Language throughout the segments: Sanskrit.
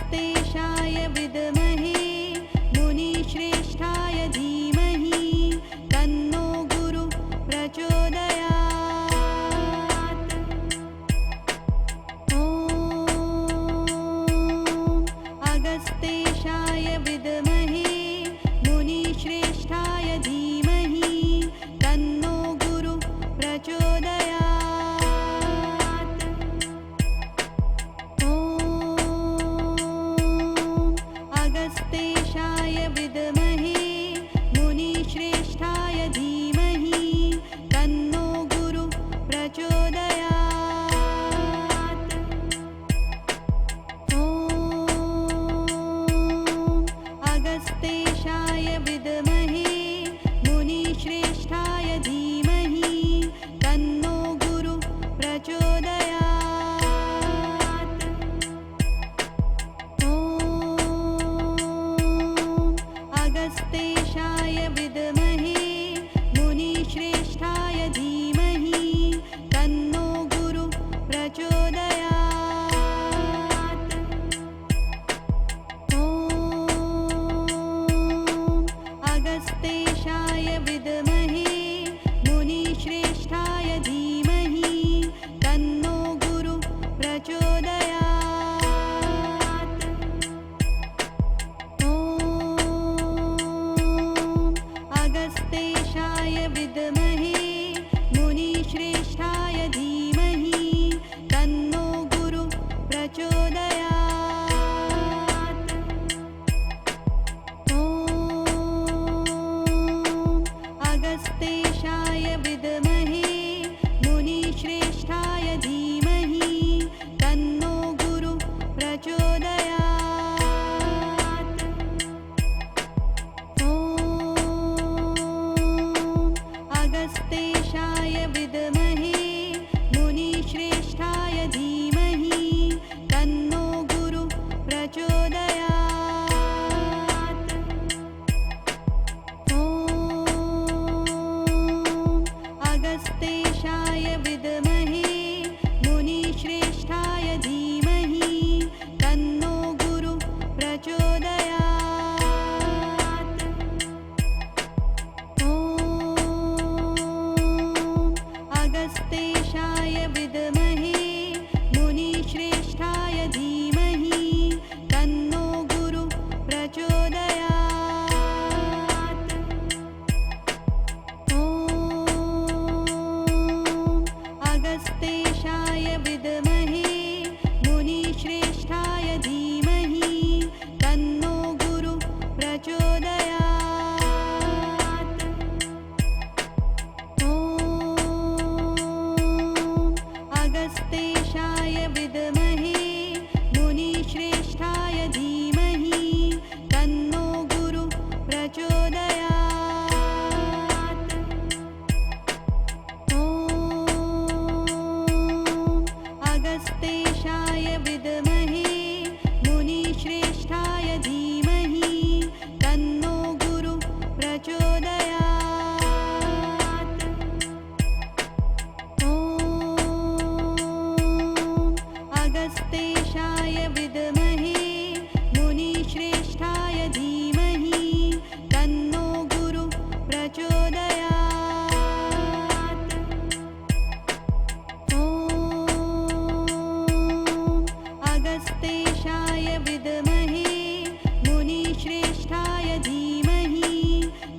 अगस्तेशाय विद्महे मुनिश्रेष्ठाय धीमहि तन्नो गुरु प्रचोदयात्। ॐ अगस्तेशाय विद्महे मुनिश्रेष्ठाय धीमहि तन्नो गुरु प्रचोदयात्। ॐ अगस्तेशाय विद्महे मुनिश्रेष्ठाय धीमहि तन्नो गुरु प्रचोदयात्। ॐ अगस्तेशाय विद्महे मुनिश्रेष्ठाय धीमहि तन्नो गुरु प्रचोदयात्। ॐ अगस्तेशाय विद्महे मुनिश्रेष्ठाय धीमहि तन्नो गुरु प्रचोदयात्। ॐ अगस्तेशाय विद्महे मुनिश्रेष्ठाय धीमहि तन्नो गुरु प्रचोदयात्। ॐ अगस्तेशाय विद्महे मुनिश्रेष्ठाय धीमहि तन्नो गुरु प्रचोदयात्। ॐ अगस्तेशाय विद्महे मुनिश्रेष्ठाय धीमहि तन्नो गुरु प्रचोदयात्। ॐ अगस्तेशाय विद्महे मुनिश्रेष्ठाय धीमहि तन्नो गुरु प्रचोदयात्। ॐ अगस्तेशाय विद्महे मुनिश्रेष्ठाय धीमहि तन्नो गुरु प्रचोदयात्। ॐ अगस्तेशाय विद्महे मुनिश्रेष्ठाय धीमहि तन्नो गुरु प्रचोदयात्। ॐ अगस्तेशाय विद्महे मुनिश्रेष्ठाय धीमहि तन्नो गुरु प्रचोदयात्। ॐ अगस्तेशाय विद्महे मुनिश्रेष्ठाय धीमहि तन्नो गुरु प्रचोदयात्। ॐ अगस्तेशाय विद्महे मुनिश्रेष्ठाय धीमहि तन्नो गुरु प्रचोदयात्। ॐ अगस्तेशाय विद्महे मुनिश्रेष्ठाय धीमहि तन्नो गुरु प्रचोदयात्। ॐ अगस्तेशाय विद्महे मुनिश्रेष्ठाय धीमहि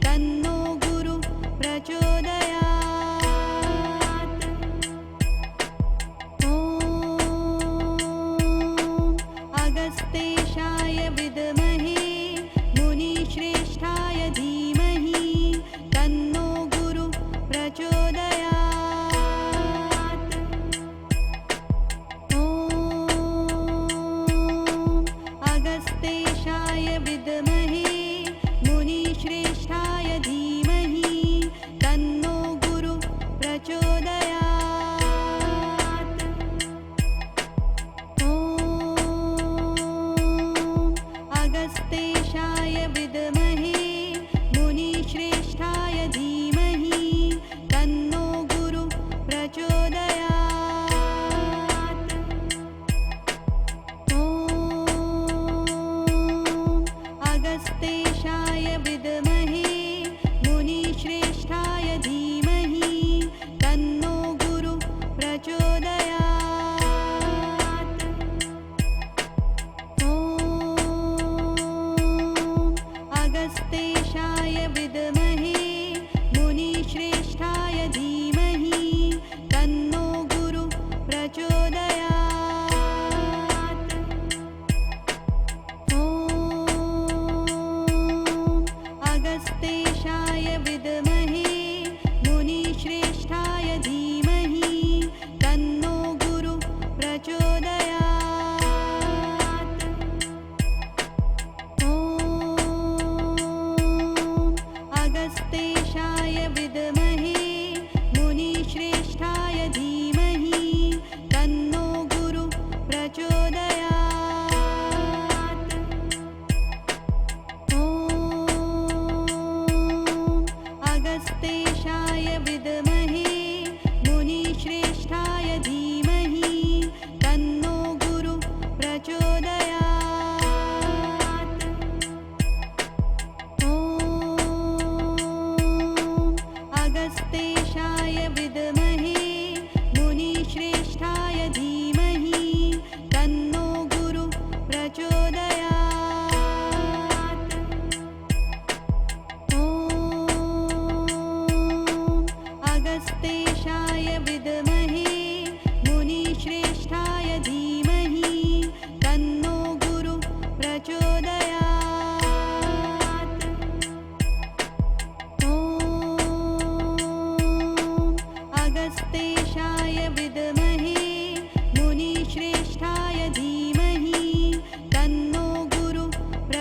तन्नो गुरु प्रचोदयात्। ॐ अगस्तेशाय विद्महे मुनिश्रेष्ठाय धीमहि तन्नो गुरु प्रचोदयात्। ॐ अगस्तेशाय विद्महे मुनिश्रेष्ठाय धीमहि तन्नो गुरु प्रचोदयात्। ॐ अगस्तेशाय विद्महे मुनिश्रेष्ठाय धीमहि तन्नो गुरु प्रचोदयात्। ॐ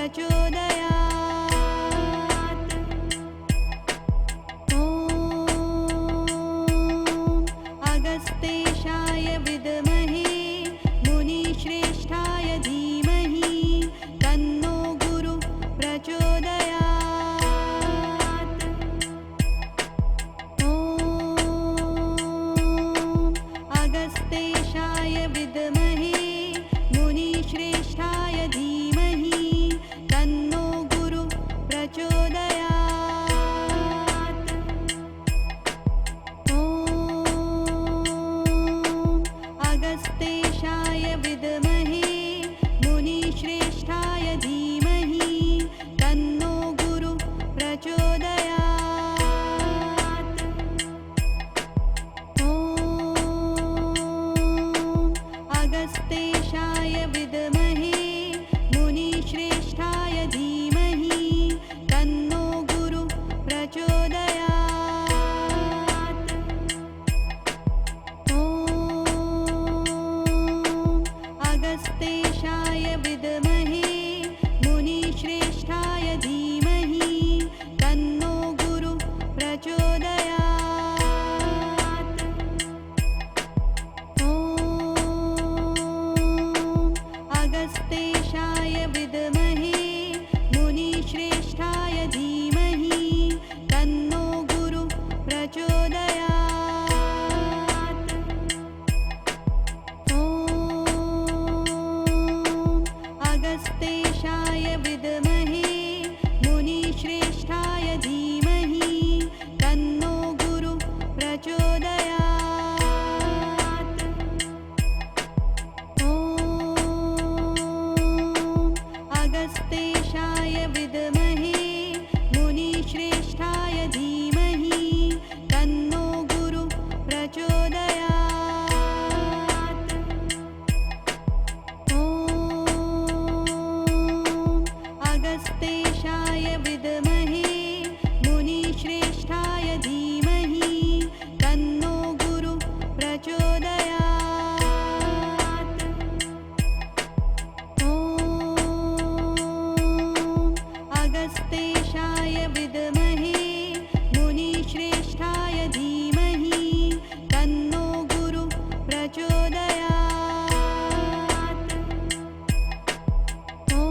प्रचोदयात्। ॐ अगस्तेशाय विद्महे मुनिश्रेष्ठाय धीमहि तन्नो गुरु प्रचोदयात्। ॐ अगस्तेशाय विद्महे मुनिश्रेष्ठाय धीमहि तन्नो गुरु प्रचोदयात्। ॐ अगस्तेशाय विद्महे मुनिश्रेष्ठाय धीमहि तन्नो गुरु प्रचोदयात्। ॐ अगस्तेशाय विद्महे मुनिश्रेष्ठाय धीमहि तन्नो गुरु प्रचोदयात्। ॐ अगस्तेशाय विद्महे मुनिश्रेष्ठाय धीमहि तन्नो गुरु प्रचोदयात्। ॐ अगस्तेशाय विद्महे मुनिश्रेष्ठाय धीमहि तन्नो गुरु प्रचोदयात्। ॐ अगस्तेशाय विद्महे मुनिश्रेष्ठाय धीमहि तन्नो गुरु प्रचोदयात्। ॐ अगस्तेशाय विद्महे मुनिश्रेष्ठाय धीमहि तन्नो गुरु प्रचोदयात्। ॐ अगस्तेशाय विद्महे मुनिश्रेष्ठाय धीमहि तन्नो गुरु प्रचोदयात्। ॐ अगस्तेशाय विद्महे मुनिश्रेष्ठाय धीमहि तन्नो गुरु प्रचोदयात्। ॐ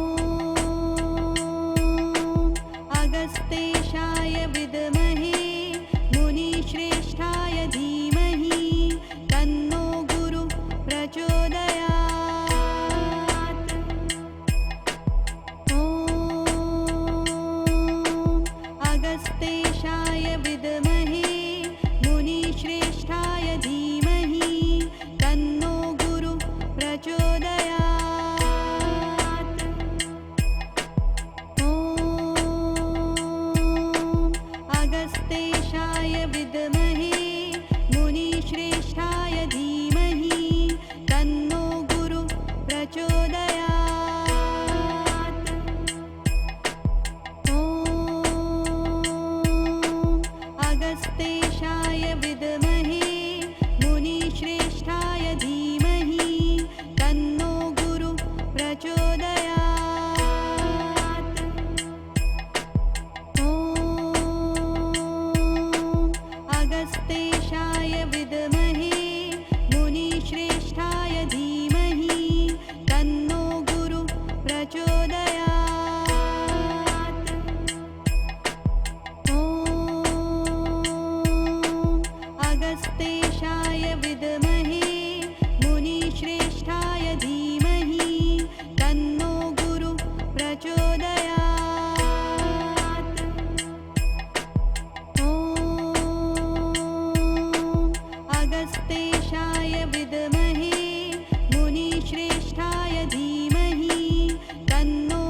अगस्तेशाय विद्महे मुनिश्रेष्ठाय धीमहि तन्नो गुरु प्रचोदयात्। ॐ अगस्तेशाय विद्महे मुनिश्रेष्ठाय धीमहि तन्नो गुरु प्रचोदयात्। ॐ अगस्तेशाय विद्महे मुनिश्रेष्ठाय धीमहि तन्नो गुरु प्रचोदयात्। ॐ अगस्तेशाय विद्महे मुनिश्रेष्ठाय धीमहि तन्नो गुरु प्रचोदयात्। ॐ अगस्तेशाय विद्महे मुनिश्रेष्ठाय धीमहि तन्नो गुरु प्रचोदयात्। ॐ अगस्तेशाय विद्महे मुनिश्रेष्ठाय धीमहि तन्नो गुरु प्रचोदयात्। ॐ अगस्तेशाय विद्महे मुनिश्रेष्ठाय धीमहि तन्नो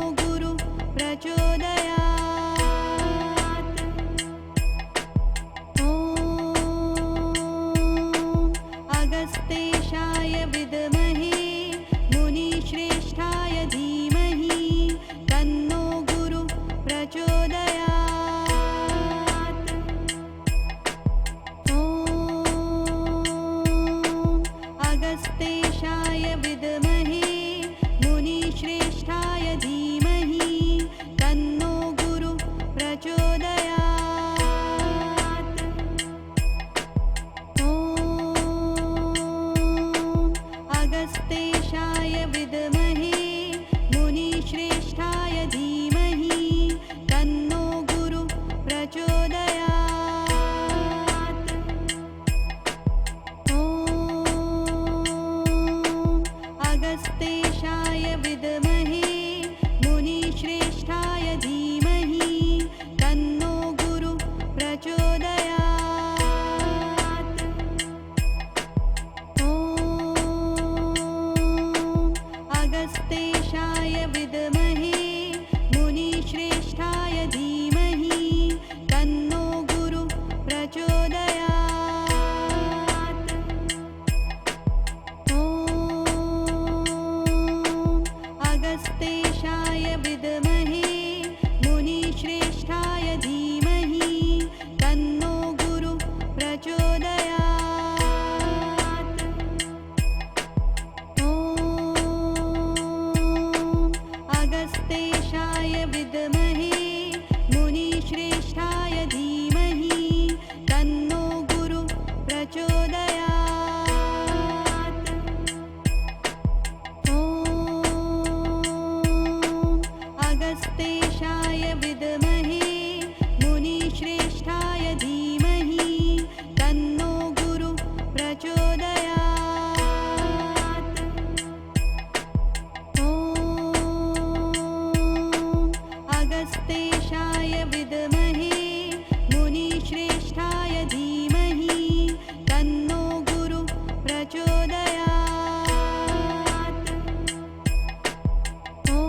विद्महे मुनिश्रेष्ठाय धीमहि तन्नो गुरु प्रचोदयात्। ॐ अगस्तेशाय विद्महे मुनिश्रेष्ठाय धीमहि तन्नो गुरु प्रचोदयात्। ॐ अगस्तेशाय विद्महे मुनिश्रेष्ठाय धीमहि तन्नो गुरु प्रचोदयात्। ॐ अगस्तेशाय विद्महे मुनिश्रेष्ठाय धीमहि तन्नो गुरु प्रचोदयात्। ॐ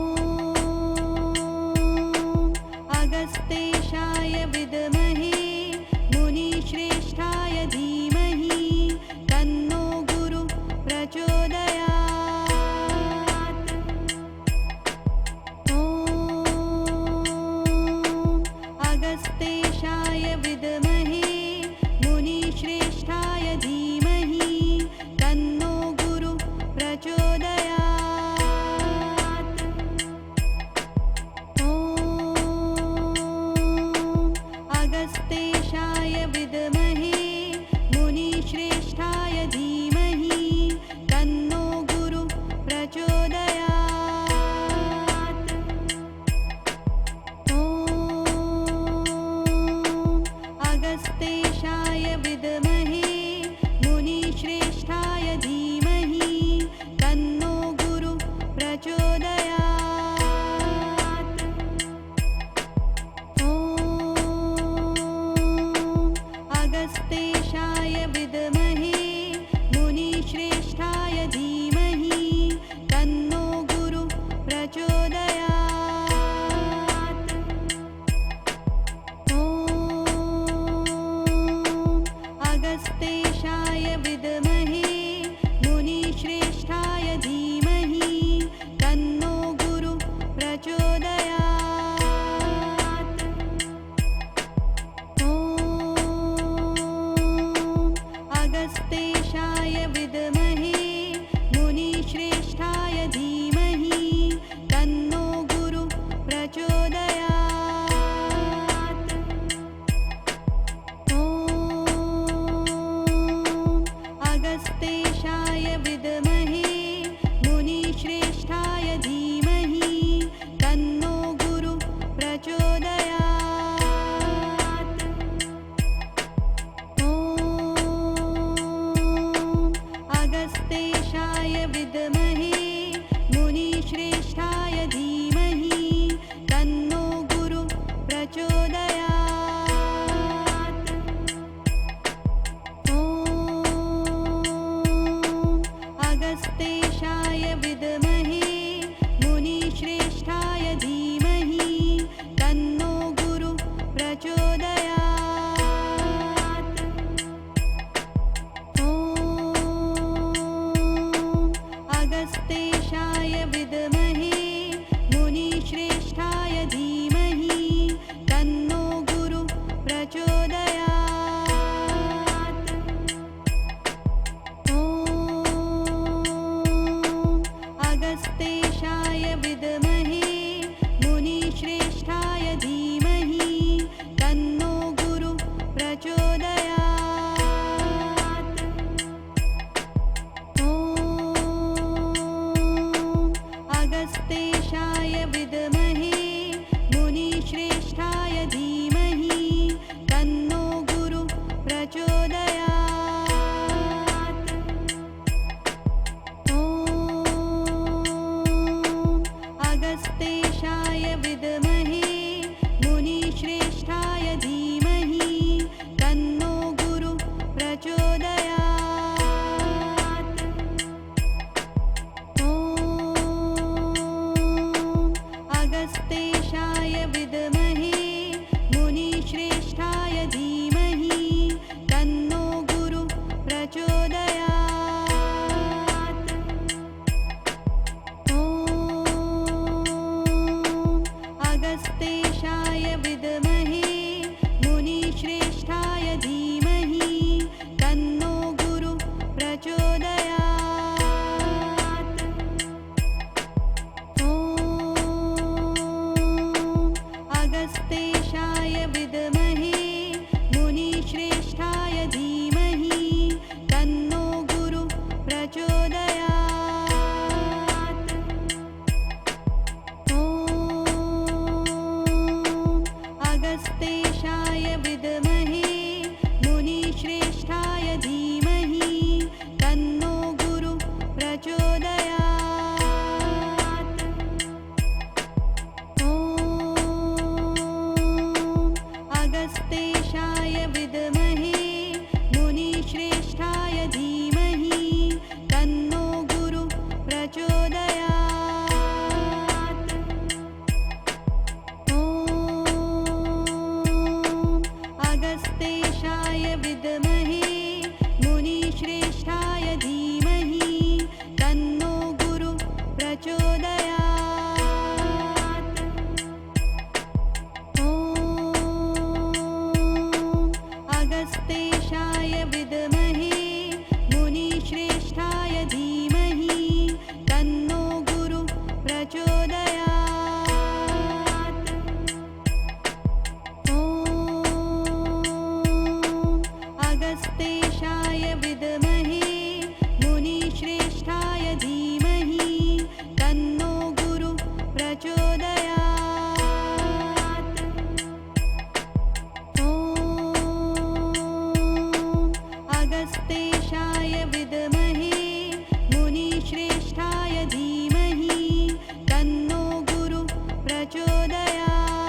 प्रचोदयात्।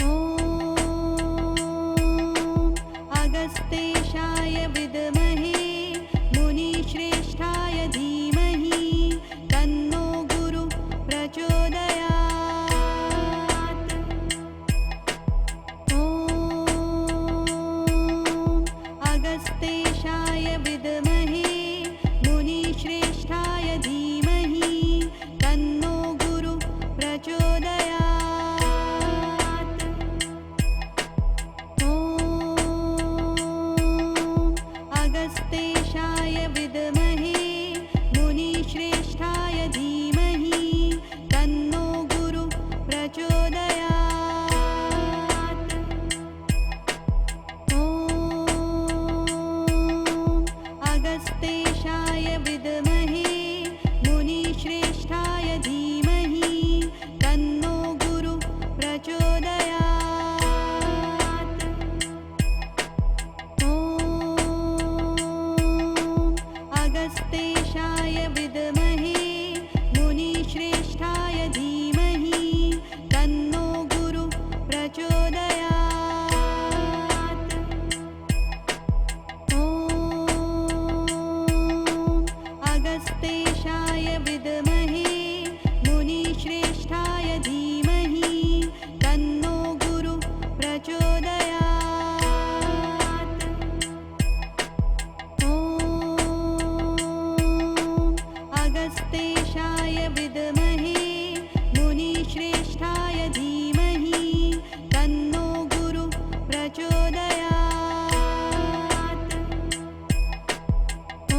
ॐ अगस्तेशाय विद्महे मुनिश्रेष्ठाय धीमहि तन्नो गुरु प्रचोदयात्। ॐ अगस्तेशाय विद्महे मुनिश्रेष्ठाय धीमहि तन्नो गुरु प्रचोदयात्। ॐ अगस्तेशाय विद्महे मुनिश्रेष्ठाय धीमहि तन्नो गुरु प्रचोदयात्। ॐ अगस्तेशाय विद्महे मुनिश्रेष्ठाय धीमहि तन्नो गुरु प्रचोदयात्। ॐ अगस्तेशाय विद्महे मुनिश्रेष्ठाय धीमहि तन्नो गुरु प्रचोदयात्। ॐ अगस्तेशाय विद्महे मुनिश्रेष्ठाय धीमहि तन्नो गुरु प्रचोदयात्। ॐ अगस्तेशाय विद्महे मुनिश्रेष्ठाय धीमहि तन्नो गुरु प्रचोदयात्। ॐ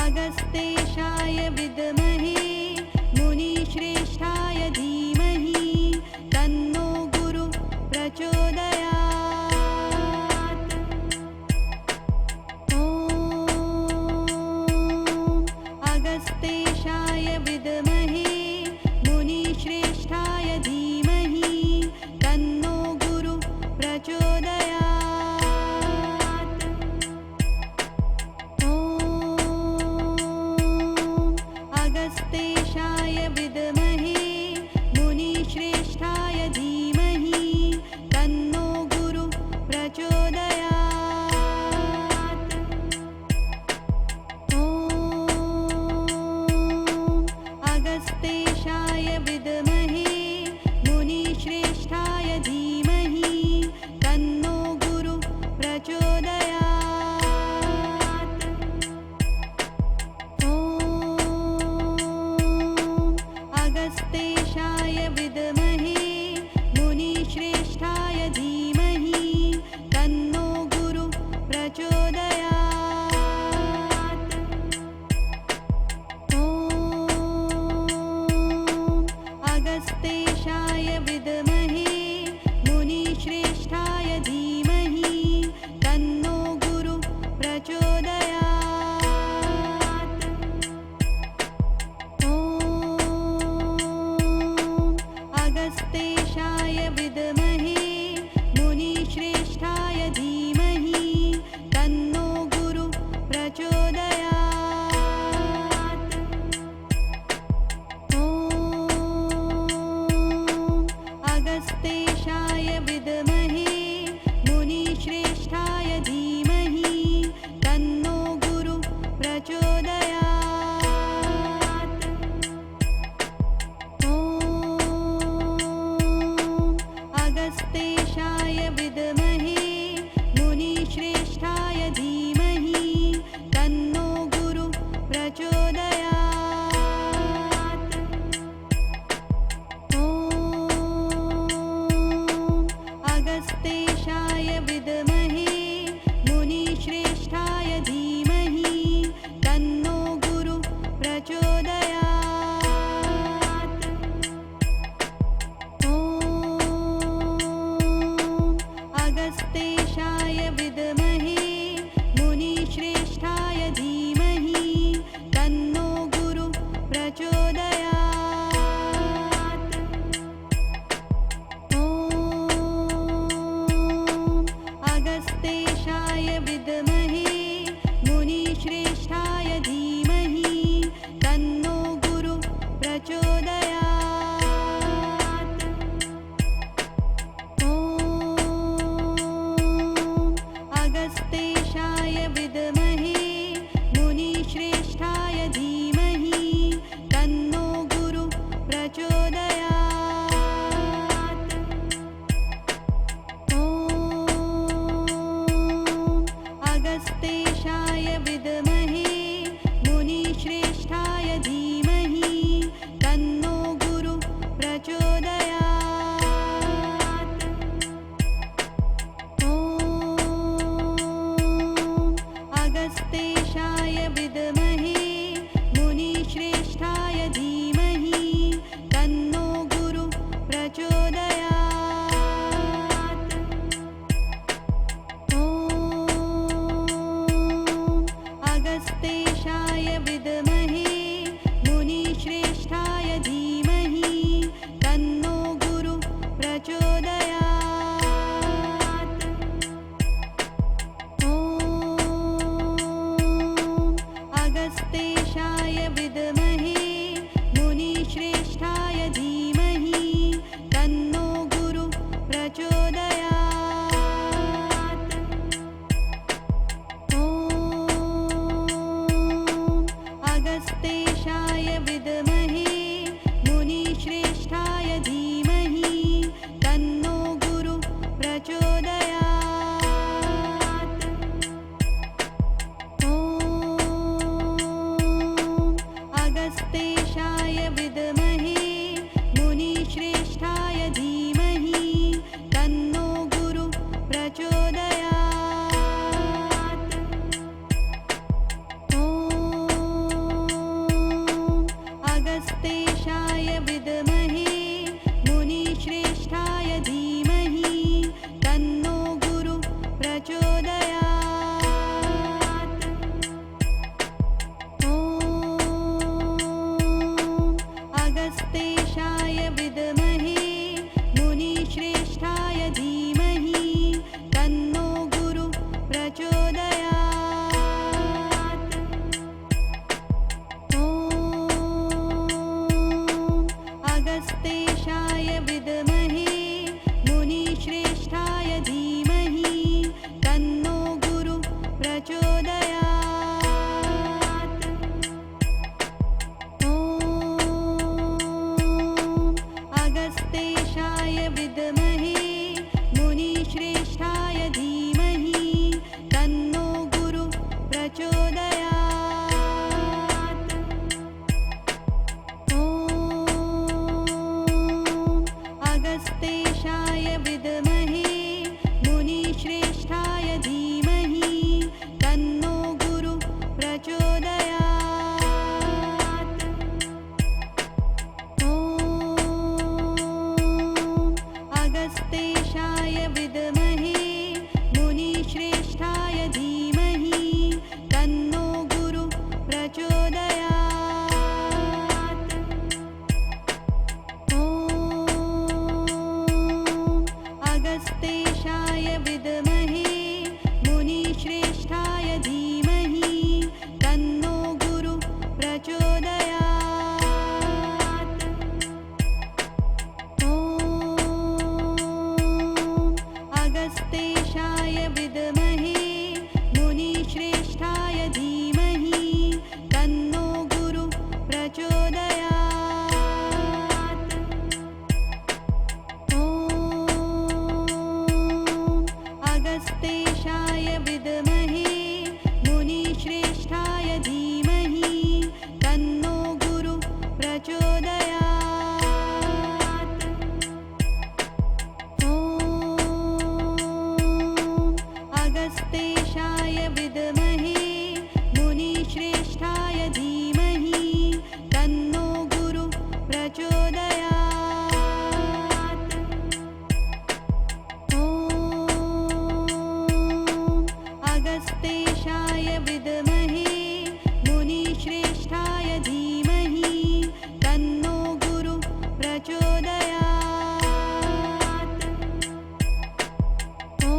अगस्तेशाय विद्महे मुनिश्रेष्ठाय धीमहि तन्नो गुरु प्रचोदयात्। ॐ अगस्तेशाय विद्महे मुनिश्रेष्ठाय धीमहि तन्नो गुरु प्रचोदयात्। ॐ अगस्तेशाय विद्महे मुनिश्रेष्ठाय धीमहि तन्नो गुरु प्रचोदयात्। ॐ अगस्तेशाय विद्महे मुनिश्रेष्ठाय धीमहि तन्नो गुरु प्रचोदयात्। ॐ अगस्तेशाय विद्महे मुनिश्रेष्ठाय धीमहि तन्नो गुरु प्रचोदयात्। ॐ अगस्तेशाय विद्महे मुनिश्रेष्ठाय धीमहि तन्नो गुरु प्रचोदयात्। ॐ अगस्तेशाय विद्महे मुनिश्रेष्ठाय धीमहि तन्नो गुरु प्रचोदयात्। ॐ अगस्तेशाय विद्महे मुनिश्रेष्ठाय धीमहि तन्नो गुरु प्रचोदयात्। ॐ अगस्तेशाय विद्महे मुनिश्रेष्ठाय धीमहि तन्नो गुरु प्रचोदयात्। ॐ अगस्तेशाय विद्महे मुनिश्रेष्ठाय धीमहि तन्नो गुरु प्रचोदयात्। ॐ अगस्तेशाय विद्महे मुनिश्रेष्ठाय धीमहि तन्नो गुरु प्रचोदयात्। ॐ अगस्तेशाय विद्महे मुनिश्रेष्ठाय धीमहि विद्महे मुनिश्रेष्ठाय धीमहि तन्नो गुरु प्रचोदयात्। ॐ अगस्तेशाय विद्महे मुनिश्रेष्ठाय धीमहि तन्नो गुरु प्रचोदयात्। ॐ अगस्तेशाय विद्महे मुनिश्रेष्ठाय धीमहि तन्नो गुरु प्रचोदयात्। ॐ अगस्तेशाय विद्महे मुनिश्रेष्ठाय धीमहि तन्नो गुरु प्रचोदयात्। ॐ अगस्तेशाय विद्महे मुनिश्रेष्ठाय धीमहि तन्नो गुरु प्रचोदयात्। ॐ अगस्तेशाय विद्महे मुनिश्रेष्ठाय धीमहि तन्नो गुरु प्रचोदयात्। ॐ अगस्तेशाय विद्महे मुनिश्रेष्ठाय धीमहि तन्नो गुरु प्रचोदयात्। ॐ अगस्तेशाय विद्महे मुनिश्रेष्ठाय धीमहि तन्नो गुरु प्रचोदयात्। ॐ अगस्तेशाय विद्महे मुनिश्रेष्ठाय धीमहि तन्नो गुरु प्रचोदयात्। ॐ अगस्तेशाय विद्महे मुनिश्रेष्ठाय धीमहि तन्नो गुरु प्रचोदयात्। ॐ अगस्तेशाय विद्महे मुनिश्रेष्ठाय धीमहि तन्नो गुरु प्रचोदयात्। ॐ अगस्तेशाय विद्महे मुनिश्रेष्ठाय धीमहि तन्नो गुरु प्रचोदयात्। ॐ अगस्तेशाय विद्महे मुनिश्रेष्ठाय धीमहि तन्नो गुरु प्रचोदयात्। ॐ अगस्तेशाय विद्महे मुनिश्रेष्ठाय धीमहि तन्नो गुरु प्रचोदयात्। ॐ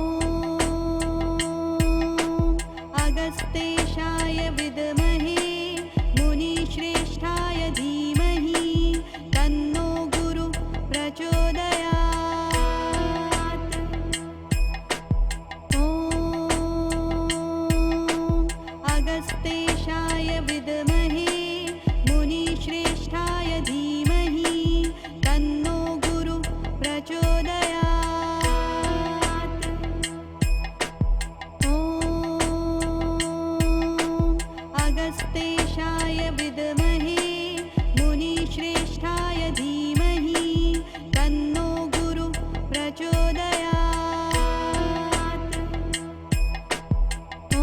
अगस्तेशाय विद्महे मुनिश्रेष्ठाय धीमहि तन्नो गुरु प्रचोदयात्। ॐ अगस्तेशाय विद्महे मुनिश्रेष्ठाय धीमहि तन्नो गुरु प्रचोदयात्। ॐ अगस्तेशाय विद्महे मुनिश्रेष्ठाय धीमहि तन्नो गुरु प्रचोदयात्। ॐ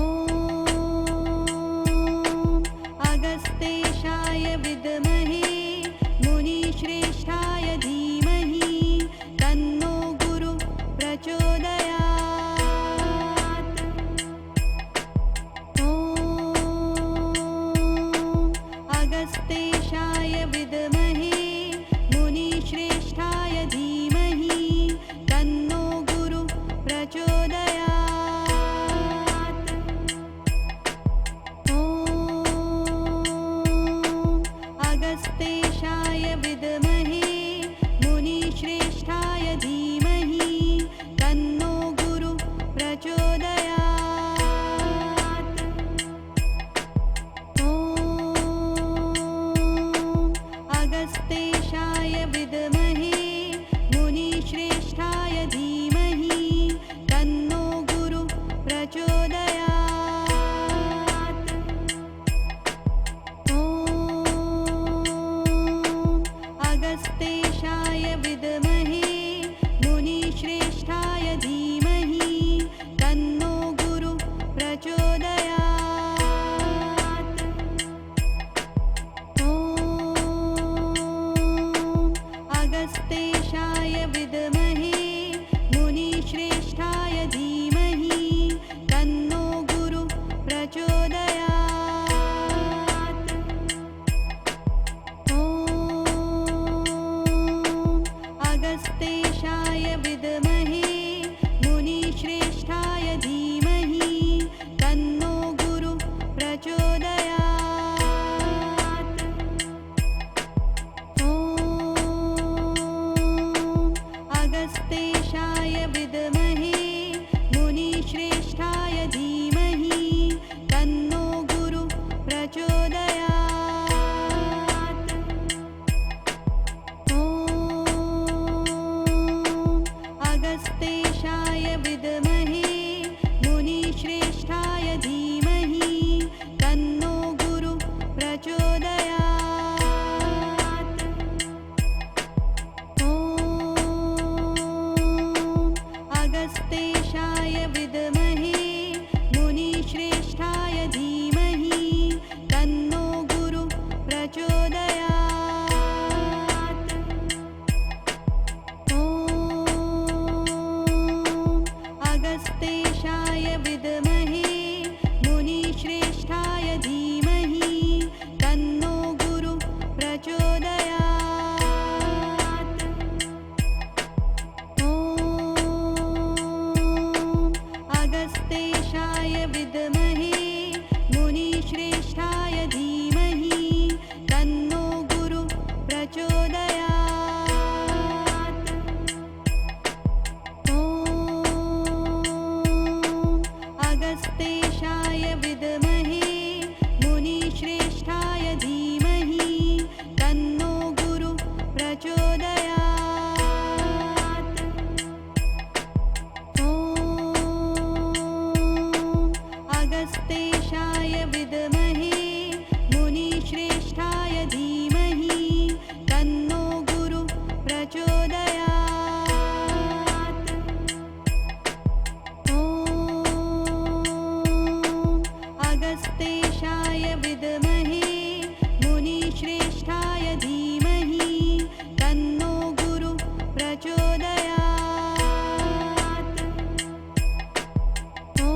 अगस्तेशाय विद्महे मुनिश्रेष्ठाय धीमहि तन्नो गुरु प्रचोदयात्। ॐ अगस्तेशाय विद्महे मुनिश्रेष्ठाय धीमहि तन्नो गुरु प्रचोदयात्। ॐ अगस्तेशाय विद्महे मुनिश्रेष्ठाय धीमहि तन्नो गुरु प्रचोदयात्। ॐ अगस्तेशाय विद्महे मुनिश्रेष्ठाय धीमहि तन्नो गुरु प्रचोदयात्। ॐ अगस्तेशाय विद्महे मुनिश्रेष्ठाय धीमहि तन्नो गुरु प्रचोदयात्। ॐ अगस्तेशाय विद्महे मुनिश्रेष्ठाय धीमहि तन्नो गुरु प्रचोदयात्। ॐ अगस्तेशाय विद्महे मुनिश्रेष्ठाय धीमहि तन्नो गुरु प्रचोदयात्। ॐ अगस्तेशाय विद्महे मुनिश्रेष्ठाय धीमहि तन्नो गुरु प्रचोदयात्। ॐ अगस्तेशाय विद्महे मुनिश्रेष्ठाय धीमहि तन्नो गुरु प्रचोदयात्। ॐ अगस्तेशाय विद्महे मुनिश्रेष्ठाय धीमहि तन्नो गुरु प्रचोदयात्। ॐ अगस्तेशाय विद्महे मुनिश्रेष्ठाय धीमहि तन्नो गुरु प्रचोदयात्। ॐ अगस्तेशाय विद्महे मुनिश्रेष्ठाय धीमहि तन्नो गुरु प्रचोदयात्। ॐ अगस्तेशाय विद्महे मुनिश्रेष्ठाय धीमहि तन्नो गुरु प्रचोदयात्। ॐ अगस्तेशाय विद्महे मुनिश्रेष्ठाय धीमहि तन्नो गुरु प्रचोदयात्। ॐ अगस्तेशाय विद्महे मुनिश्रेष्ठाय धीमहि तन्नो गुरु प्रचोदयात्। ॐ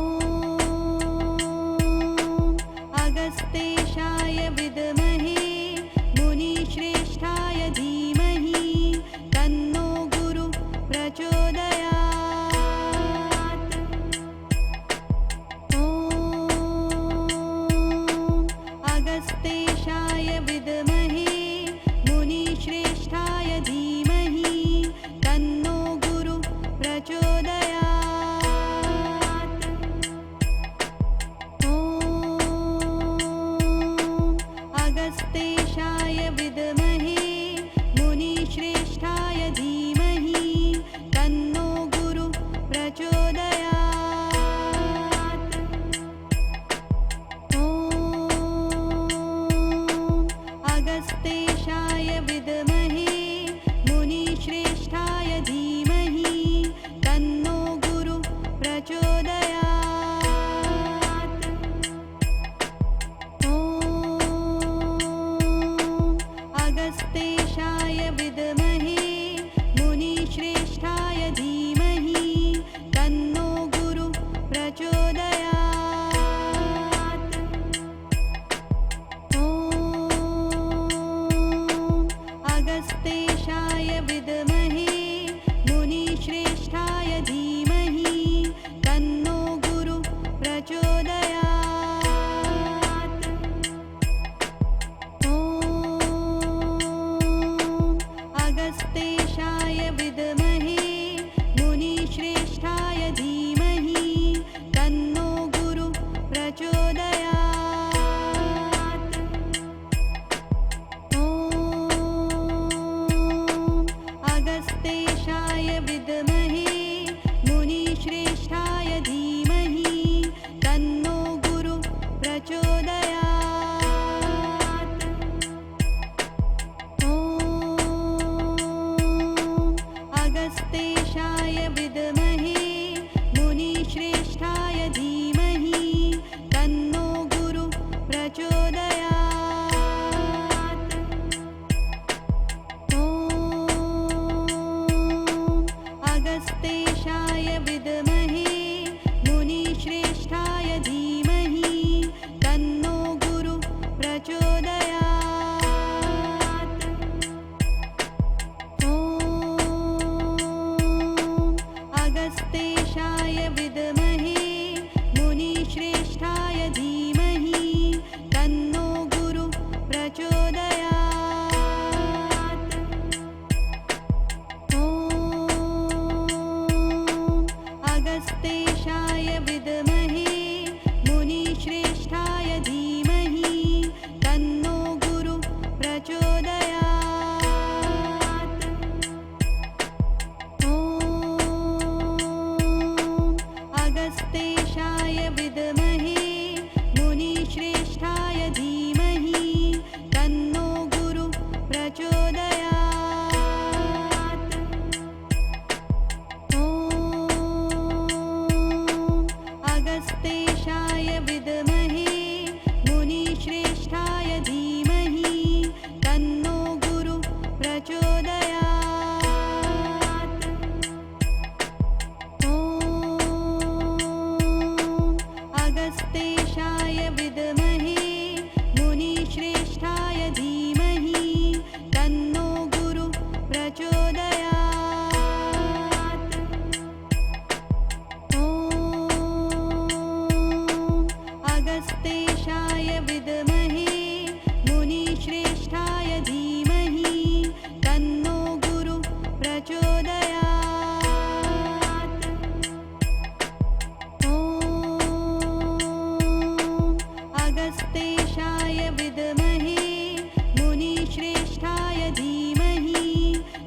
अगस्तेशाय विद्महे मुनिश्रेष्ठाय धीमहि तन्नो गुरु प्रचोदयात्। ॐ अगस्तेशाय विद्महे मुनिश्रेष्ठाय धीमहि तन्नो गुरु प्रचोदयात्। ॐ अगस्तेशाय विद्महे मुनिश्रेष्ठाय धीमहि तन्नो गुरु प्रचोदयात्। ॐ अगस्तेशाय विद्महे मुनिश्रेष्ठाय धीमहि तन्नो गुरु प्रचोदयात्। ॐ अगस्तेशाय विद्महे मुनिश्रेष्ठाय धीमहि तन्नो गुरु प्रचोदयात्। ॐ अगस्तेशाय विद्महे मुनिश्रेष्ठाय धीमहि तन्नो गुरु प्रचोदयात्। ॐ अगस्तेशाय विद्महे मुनिश्रेष्ठाय धीमहि तन्नो गुरु प्रचोदयात्। ॐ अगस्तेशाय विद्महे मुनिश्रेष्ठाय धीमहि तन्नो गुरु प्रचोदयात्। ॐ अगस्तेशाय विद्महे मुनिश्रेष्ठाय धीमहि तन्नो गुरु प्रचोदयात्। ॐ अगस्तेशाय विद्महे मुनिश्रेष्ठाय धीमहि तन्नो गुरु प्रचोदयात्। ॐ अगस्तेशाय विद्महे मुनिश्रेष्ठाय धीमहि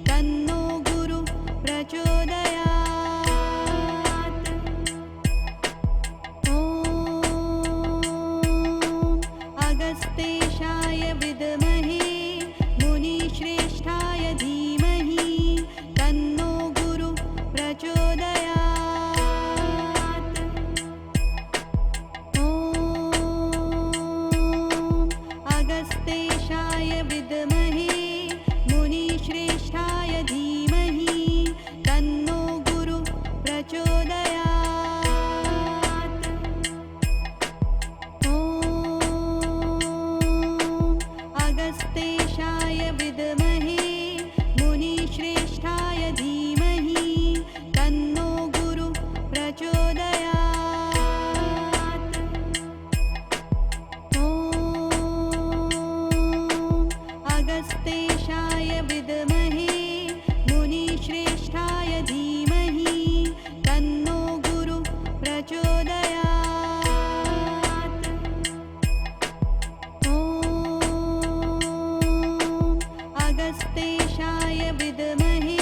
तन्नो गुरु प्रचोदयात्। ॐ अगस्तेशाय विद्महे मुनिश्रेष्ठाय धीमहि तन्नो गुरु प्रचोदयात्। ॐ अगस्तेशाय विद्महे मुनिश्रेष्ठाय धीमहि तन्नो गुरु प्रचोदयात्। ॐ अगस्तेशाय विद्महे मुनिश्रेष्ठाय धीमहि तन्नो गुरु प्रचोदयात्। ॐ अगस्तेशाय विद्महे मुनिश्रेष्ठाय धीमहि तन्नो गुरु प्रचोदयात्। ॐ अगस्तेशाय विद्महे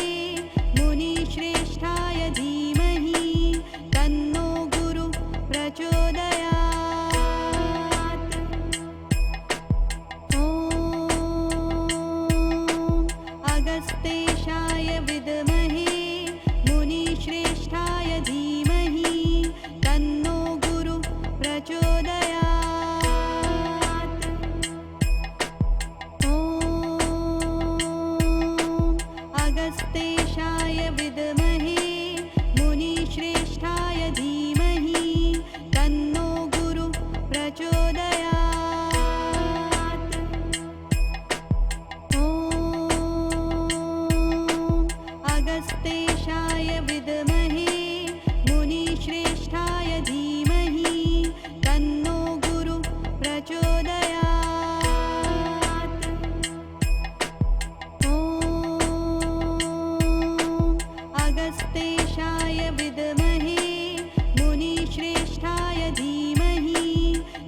मुनिश्रेष्ठाय धीमहि तन्नो गुरु प्रचोदयात्। ॐ अगस्तेशाय विद्महे मुनिश्रेष्ठाय धीमहि तन्नो गुरु प्रचोदयात्। ॐ अगस्तेशाय विद्महे मुनिश्रेष्ठाय धीमहि तन्नो गुरु प्रचोदयात्। ॐ अगस्तेशाय विद्महे मुनिश्रेष्ठाय धीमहि तन्नो गुरु प्रचोदयात्। ॐ अगस्तेशाय विद्महे मुनिश्रेष्ठाय धीमहि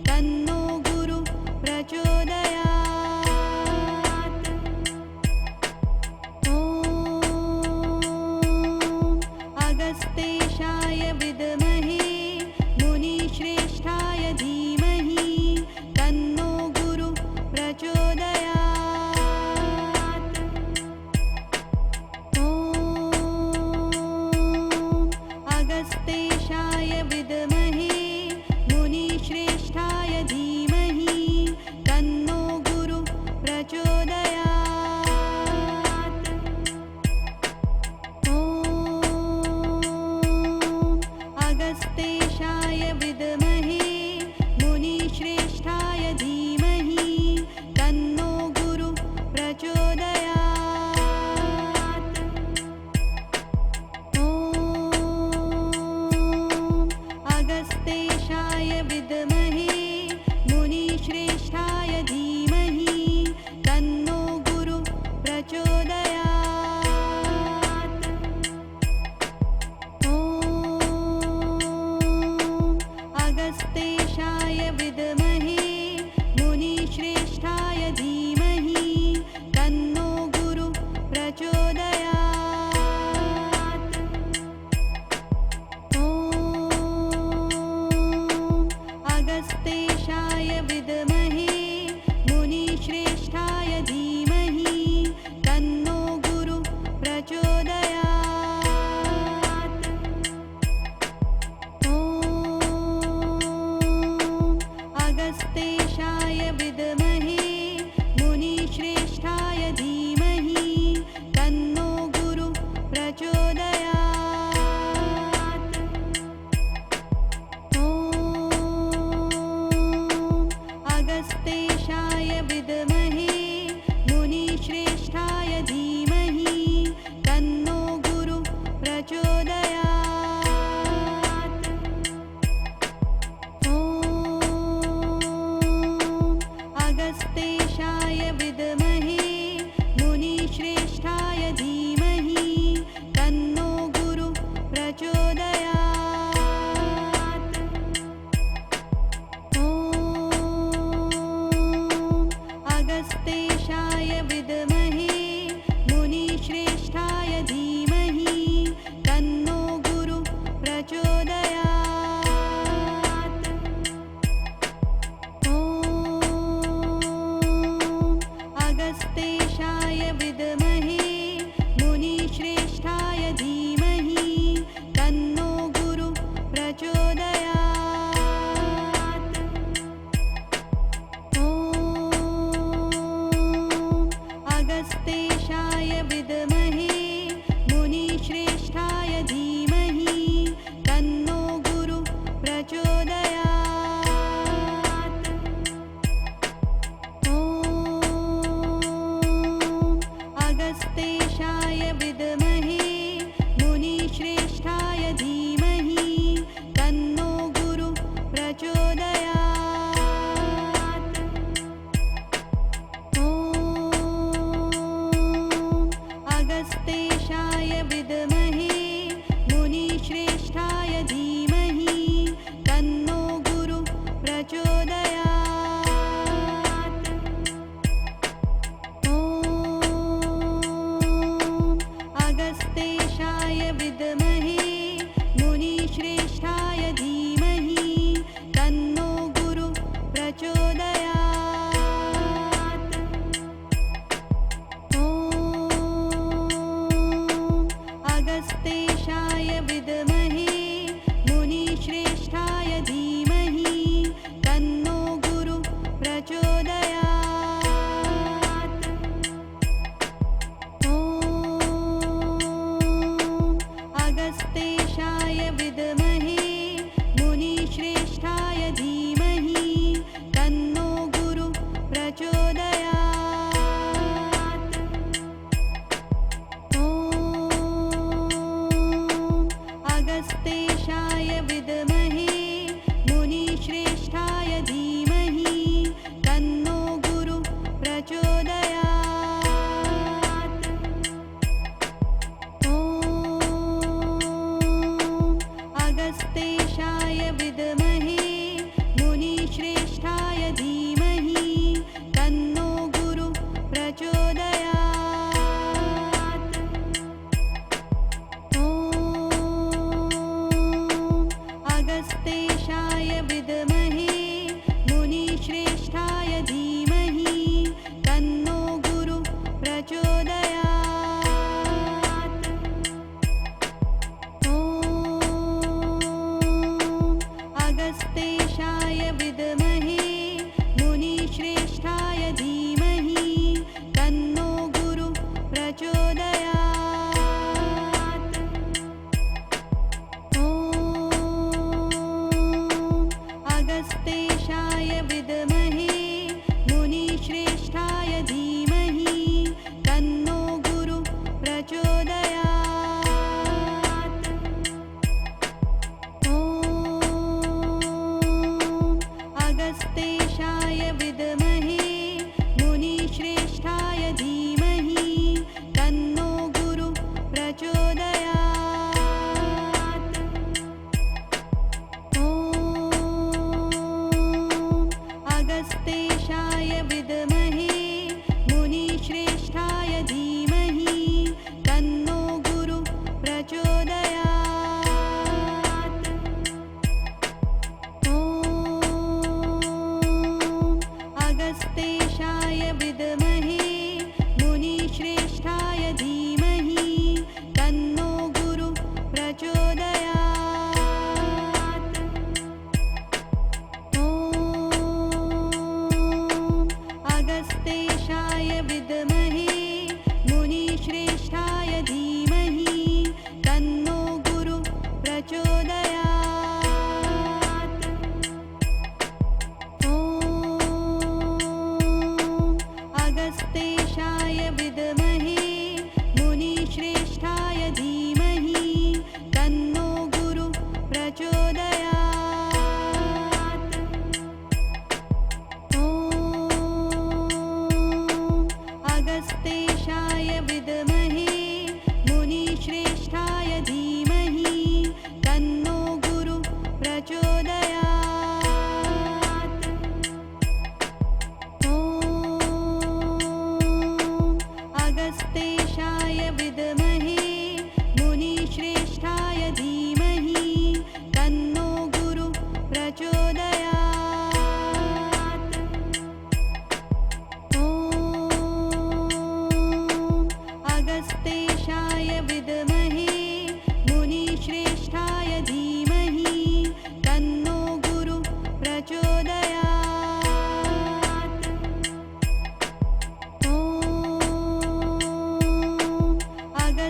तन्नो गुरु प्रचोदयात्। ॐ अगस्तेशाय विद्महे मुनिश्रेष्ठाय धीमहि तन्नो गुरु प्रचोदयात्। ॐ अगस्तेशाय विद्महे मुनिश्रेष्ठाय धीमहि तन्नो गुरु प्रचोदयात्। ॐ अगस्तेशाय विद्महे मुनिश्रेष्ठाय धीमहि तन्नो गुरु प्रचोदयात्। ॐ अगस्तेशाय विद्महे मुनिश्रेष्ठाय धीमहि तन्नो गुरु प्रचोदयात्। ॐ अगस्तेशाय विद्महे मुनिश्रेष्ठाय धीमहि तन्नो गुरु प्रचोदयात्। ॐ अगस्तेशाय विद्महे मुनिश्रेष्ठाय धीमहि तन्नो गुरु प्रचोदयात्। ॐ अगस्तेशाय विद्महे मुनिश्रेष्ठाय धीमहि तन्नो गुरु प्रचोदयात्। ॐ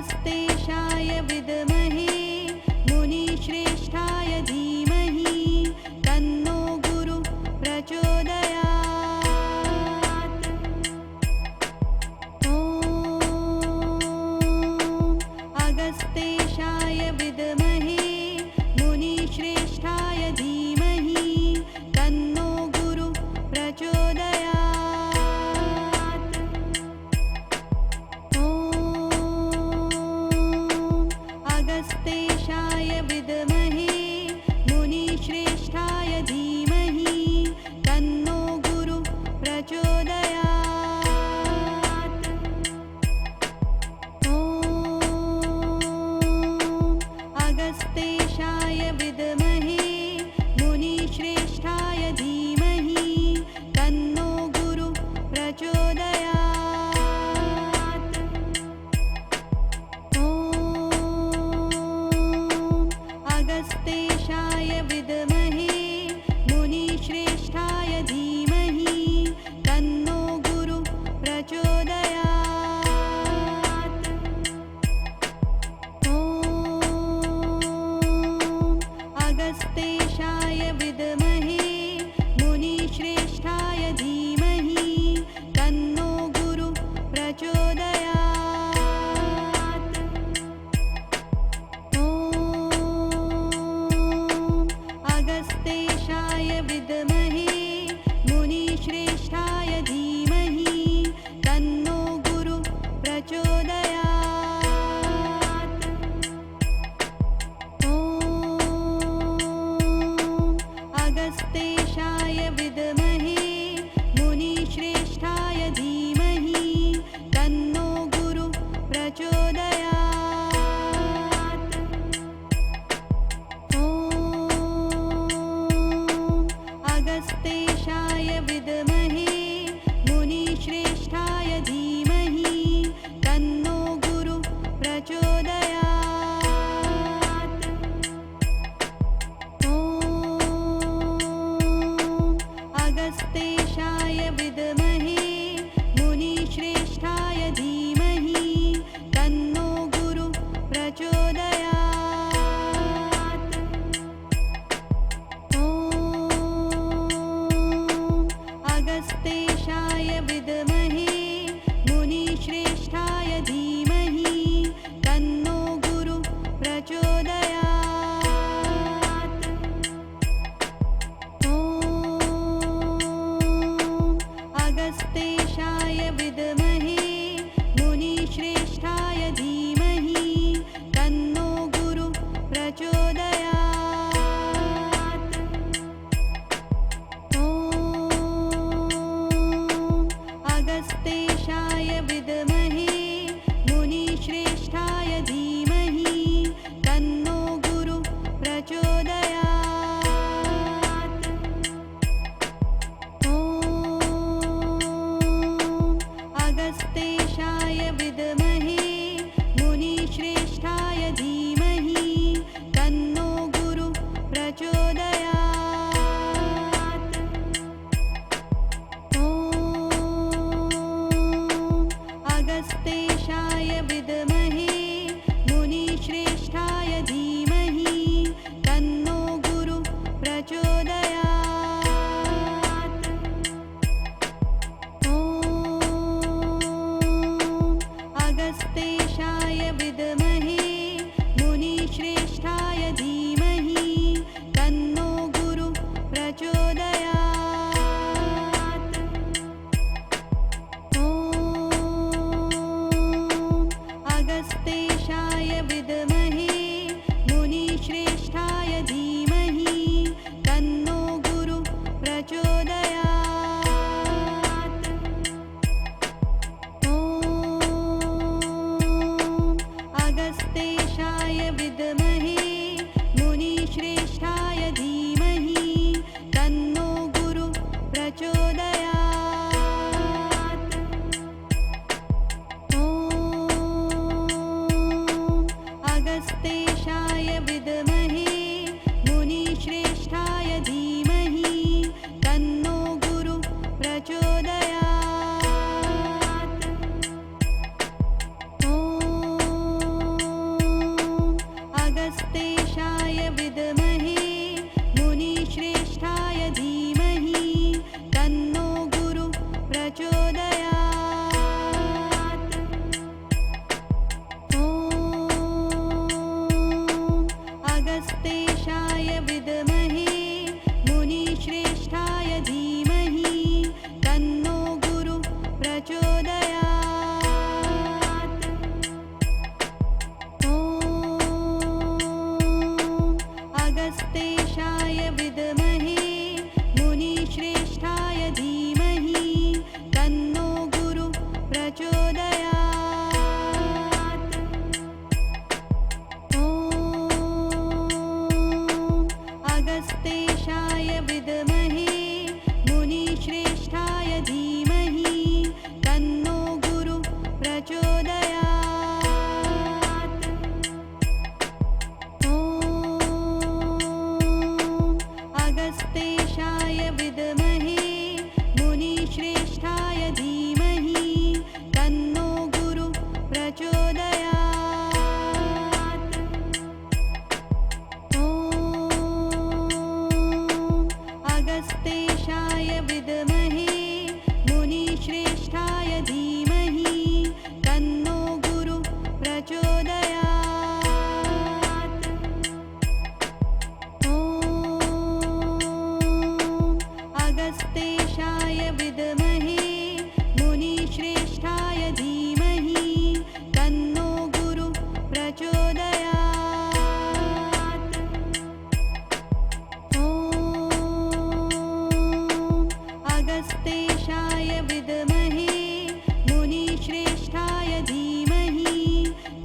अगस्तेशाय विद्महे मुनिश्रेष्ठाय धीमहि तन्नो गुरु प्रचोदयात्। ॐ अगस्तेशाय विद्महे मुनिश्रेष्ठाय धीमहि तन्नो गुरु प्रचोदयात्। ॐ ॐ। अगस्तेशाय विद्महे मुनिश्रेष्ठाय धीमहि तन्नो गुरु प्रचोदयात्। ॐ। अगस्तेशाय विद्महे मुनिश्रेष्ठाय धीमहि तन्नो गुरु प्रचोदयात्। ॐ। अगस्तेशाय विद्महे मुनिश्रेष्ठाय धीमहि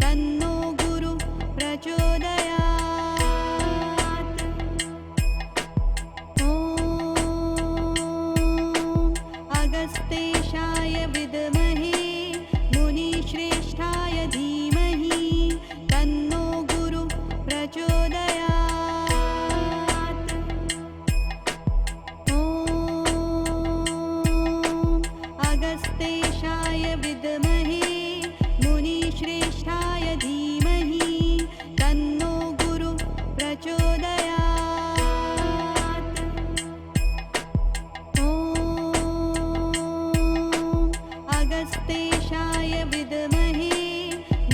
तन्नो गुरु प्रचोदयात्। ॐ।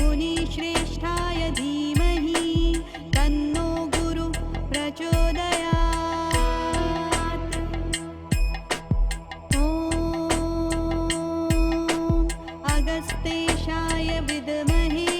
मुनिश्रेष्ठाय धीमहि तन्नो गुरु प्रचोदयात्। ॐ। अगस्तेशाय विद्महे